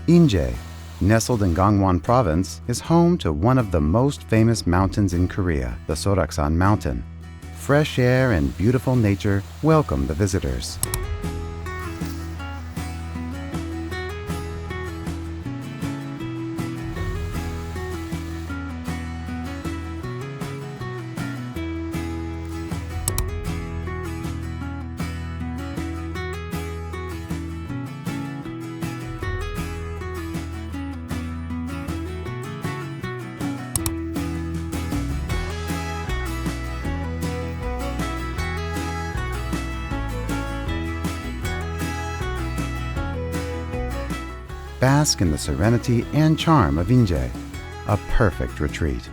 Inje, nestled in Gangwon Province, is home to one of the most famous mountains in Korea, the Soraksan Mountain. Fresh air and beautiful nature welcome the visitors. Bask in the serenity and charm of Inje, a perfect retreat.